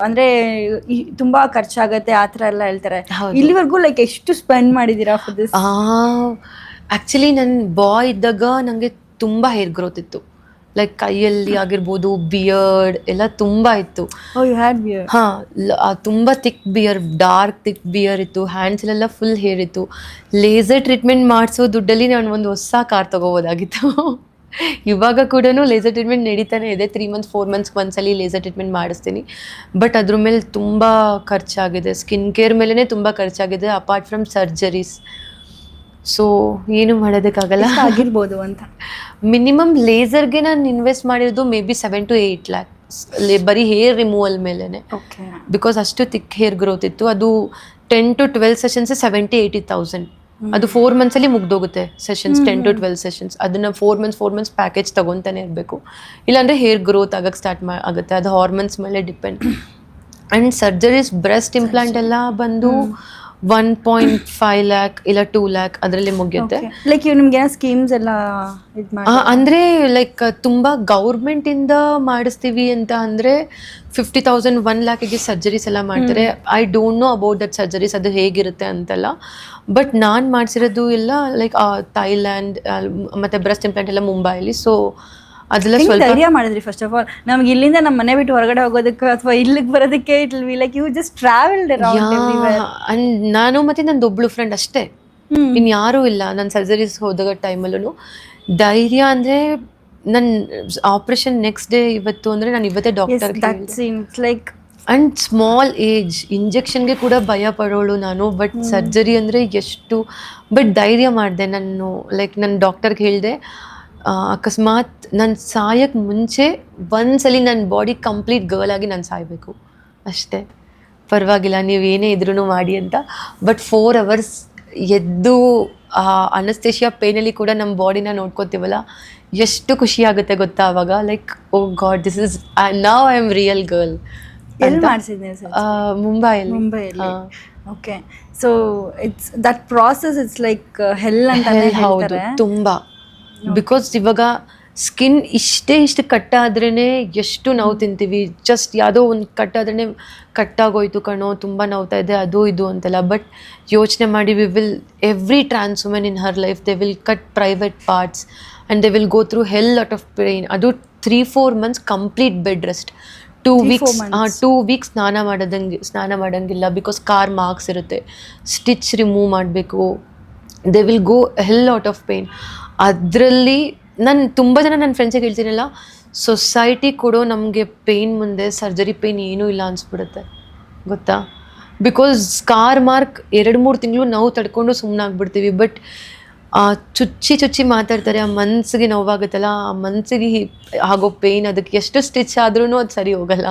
ಅಂದ್ರೆ ತುಂಬಾ ಖರ್ಚಾಗತ್ತೆ ಆ ಥರ ಎಲ್ಲ ಹೇಳ್ತಾರೆ. ಹೌದು. ಇಲ್ಲಿವರೆಗೂ ಲೈಕ್ ಎಷ್ಟು ಸ್ಪೆಂಡ್ ಮಾಡಿದೀರಾ ಫಾರ್ ದಿಸ್? ಆ್ಯಕ್ಚುಲಿ ನನ್ನ ಬಾಯ್ ಇದ್ದಾಗ ನನಗೆ ತುಂಬ ಹೇರ್ ಗ್ರೋತ್ ಇತ್ತು. ಲೈಕ್ ಕೈಯಲ್ಲಿ ಆಗಿರ್ಬೋದು, ಬಿಯರ್ಡ್ ಎಲ್ಲ ತುಂಬ ಇತ್ತು. ಓ ಯು ಹ್ಯಾಡ್ ಬಿಯರ್ಡ್. ತುಂಬ thick beer, dark thick beer ಇತ್ತು. ಹ್ಯಾಂಡ್ಸಲ್ಲೆಲ್ಲ ಫುಲ್ ಹೇರ್ ಇತ್ತು. ಲೇಸರ್ ಟ್ರೀಟ್ಮೆಂಟ್ ಮಾಡಿಸೋ ದುಡ್ಡಲ್ಲಿ ನಾನು ಒಂದು ಹೊಸ ಕಾರ್ ತೊಗೋಬೋದಾಗಿತ್ತು. ಇವಾಗ ಕೂಡ ಲೇಸರ್ ಟ್ರೀಟ್ಮೆಂಟ್ ನಡೀತಾನೆ ಇದೆ. 3 ಮಂತ್ಸ್ 4 ಮಂತ್ಸ್ಗೆ ಒಂದ್ಸಲಿ ಲೇಸರ್ ಟ್ರೀಟ್ಮೆಂಟ್ ಮಾಡಿಸ್ತೀನಿ. ಬಟ್ ಅದ್ರ ಮೇಲೆ ತುಂಬ ಖರ್ಚಾಗಿದೆ. ಸ್ಕಿನ್ ಕೇರ್ ಮೇಲೇ ತುಂಬ ಖರ್ಚಾಗಿದೆ, ಅಪಾರ್ಟ್ ಫ್ರಮ್ ಸರ್ಜರೀಸ್. ಸೊ ಏನು ಮಾಡೋದಕ್ಕಾಗಲ್ಲ. ಆಗಿರ್ಬೋದು ಅಂತ. ಮಿನಿಮಮ್ ಲೇಸರ್ಗೆ ನಾನು ಇನ್ವೆಸ್ಟ್ ಮಾಡಿರೋದು ಮೇ ಬಿ 7 to 8 lakhs ಬರೀ ಹೇರ್ ರಿಮೂವಲ್ ಮೇಲೇ. ಓಕೆ. ಬಿಕಾಸ್ ಅಷ್ಟು ಥಿಕ್ ಹೇರ್ ಗ್ರೋತ್ ಇತ್ತು. ಅದು 10 to 12 ಸೆಷನ್ಸ್ 70,000-80,000. ಅದು 4 ಮಂತ್ಸಲ್ಲಿ ಮುಗ್ದೋಗುತ್ತೆ ಸೆಷನ್ಸ್. 10 to 12 sessions. ಅದನ್ನು 4 ಮಂತ್ಸ್ ಪ್ಯಾಕೇಜ್ ತೊಗೊತಾನೆ ಇರಬೇಕು. ಇಲ್ಲಾಂದರೆ ಹೇರ್ ಗ್ರೋತ್ ಆಗಕ್ಕೆ ಸ್ಟಾರ್ಟ್ ಆಗುತ್ತೆ. ಅದು ಹಾರ್ಮೋನ್ಸ್ ಮೇಲೆ depend. And surgeries, breast implant ಎಲ್ಲ ಬಂದು 1.5 lakh ಇಲ್ಲ 2 lakh ಅದರಲ್ಲಿ ಮುಗಿಯುತ್ತೆ. ಲೈಕ್ ಇವ್ ನಿಮ್ಗೆ ಏನೋ ಸ್ಕೀಮ್ಸ್ ಎಲ್ಲ ಇದು ಮಾಡಿ ಅಂದರೆ ಲೈಕ್ ತುಂಬ ಗೌರ್ಮೆಂಟಿಂದ ಮಾಡಿಸ್ತೀವಿ ಅಂತ ಅಂದರೆ 50,000 1 lakhಗೆ ಸರ್ಜರೀಸ್ ಎಲ್ಲ ಮಾಡ್ತಾರೆ. I don't know about that surgeries, ಅದು ಹೇಗಿರುತ್ತೆ ಅಂತೆಲ್ಲ. ಬಟ್ ನಾನು ಮಾಡಿಸಿರೋದು ಎಲ್ಲ ಲೈಕ್ ಥೈಲ್ಯಾಂಡ್ ಮತ್ತು ಬ್ರೆಸ್ಟ್ ಇಂಪ್ಲಾಂಟ್ ಎಲ್ಲ ಮುಂಬೈಲಿ. ಸೊ ಅದೆಲ್ಲ ಸ್ವಲ್ಪ ಧೈರ್ಯ ಮಾಡಿದ್ರಿ. ಫಸ್ಟ್ ಆಫ್ ಆಲ್ ನಮ್ಗೆ ಇಲ್ಲಿಂದ ನಮ್ಮ ಮನೆ ಬಿಟ್ಟು ಹೊರಗಡೆ ಹೋಗೋದಕ್ಕೆ ಅಥವಾ ಇಲ್ಲಿಗೆ ಬರೋದಕ್ಕೆ it will be like you just travelled around everywhere. And ನಾನು ಮತ್ತೆ ನಂದೊಬ್ಳು ಫ್ರೆಂಡ್ ಅಷ್ಟೇ, ಇನ್ಯಾರೂ ಇಲ್ಲ. ನಾನು ಸರ್ಜರೀಸ್ ಹೋದಾಗ ಟೈಮಲ್ಲೂ ಧೈರ್ಯ ಅಂದರೆ ನನ್ನ ಆಪ್ರೇಷನ್ ನೆಕ್ಸ್ಟ್ ಡೇ ಇವತ್ತು ಅಂದರೆ ನಾನು ಇವತ್ತೇ doctor. Like and small age, ಇಂಜೆಕ್ಷನ್ಗೆ ಕೂಡ ಭಯ ಪಡೋಳು ನಾನು. ಬಟ್ ಸರ್ಜರಿ ಅಂದರೆ ಎಷ್ಟು, ಬಟ್ ಧೈರ್ಯ ಮಾಡಿದೆ ನಾನು. ಲೈಕ್ ನನ್ನ ಡಾಕ್ಟರ್ಗೆ ಹೇಳಿದೆ, ಅಕಸ್ಮಾತ್ ನಾನು ಸಾಯಕ್ಕೆ ಮುಂಚೆ ಒಂದ್ಸಲಿ ನನ್ನ ಬಾಡಿ ಕಂಪ್ಲೀಟ್ ಗರ್ಲ್ ಆಗಿ ನಾನು ಸಾಯಬೇಕು ಅಷ್ಟೇ, ಪರವಾಗಿಲ್ಲ ನೀವು ಏನೇ ಇದ್ರೂ ಮಾಡಿ ಅಂತ. ಬಟ್ 4 hours ಎದ್ದು ಅನಸ್ತೇಷಿಯಾ ಪೇನಲ್ಲಿ ಕೂಡ ನಮ್ಮ ಬಾಡಿನ ನೋಡ್ಕೋತೀವಲ್ಲ, ಎಷ್ಟು ಖುಷಿ ಆಗುತ್ತೆ ಗೊತ್ತಾ ಅವಾಗ. Like oh God, this is now I am real girl. ಎಲ್ಲಿ ಮಾಡಿಸಿದ್ದೆ ಸರ್? ಮುಂಬೈಯಲ್ಲಿ. Okay. So it's that process, it's like hell ಅಂತ ಹೇಳ್ತಾರೆ. ತುಂಬ. ಬಿಕಾಸ್ ಇವಾಗ ಸ್ಕಿನ್ ಇಷ್ಟು ಕಟ್ಟಾದ್ರೇ ಎಷ್ಟು ನೋವು ತಿಂತೀವಿ. ಜಸ್ಟ್ ಯಾವುದೋ ಒಂದು ಕಟ್ಟಾದ್ರೇ ಕಟ್ಟಾಗೋಯ್ತು ಕಣೋ, ತುಂಬ ನೋವ್ತಾ ಇದೆ, ಅದು ಇದು ಅಂತೆಲ್ಲ. ಬಟ್ ಯೋಚನೆ ಮಾಡಿ, we will every trans women in her life they will cut private parts and they will go through hell lot of pain. ಅದು 3-4 months complete bed rest. 2 weeks ಸ್ನಾನ ಮಾಡೋಂಗಿಲ್ಲ. ಬಿಕಾಸ್ ಕಾರ್ ಮಾರ್ಕ್ಸ್ ಇರುತ್ತೆ, stitch remove ಮಾಡಬೇಕು. They will go hell lot of pain. ಅದರಲ್ಲಿ ನಾನು ತುಂಬ ಜನ ನನ್ನ ಫ್ರೆಂಡ್ಸಿಗೆ ಹೇಳ್ತೀನಲ್ಲ, ಸೊಸೈಟಿ ಕೊಡೋ ನಮಗೆ ಪೇಯ್ನ್ ಮುಂದೆ ಸರ್ಜರಿ ಪೇಯ್ನ್ ಏನೂ ಇಲ್ಲ ಅನಿಸ್ಬಿಡುತ್ತೆ ಗೊತ್ತಾ. ಬಿಕಾಸ್ ಸ್ಕಾರ್ ಮಾರ್ಕ್ 2-3 ತಿಂಗಳು ನೋವು ತಡ್ಕೊಂಡು ಸುಮ್ಮನಾಗ್ಬಿಡ್ತೀವಿ. ಬಟ್ ಚುಚ್ಚಿ ಮಾತಾಡ್ತಾರೆ, ಆ ಮನಸ್ಸಿಗೆ ನೋವಾಗುತ್ತಲ್ಲ, ಆ ಮನಸ್ಸಿಗೆ ಆಗೋ ಪೇಯ್ನ್, ಅದಕ್ಕೆ ಎಷ್ಟು ಸ್ಟಿಚ್ ಆದ್ರೂ ಅದು ಸರಿ ಹೋಗಲ್ಲ.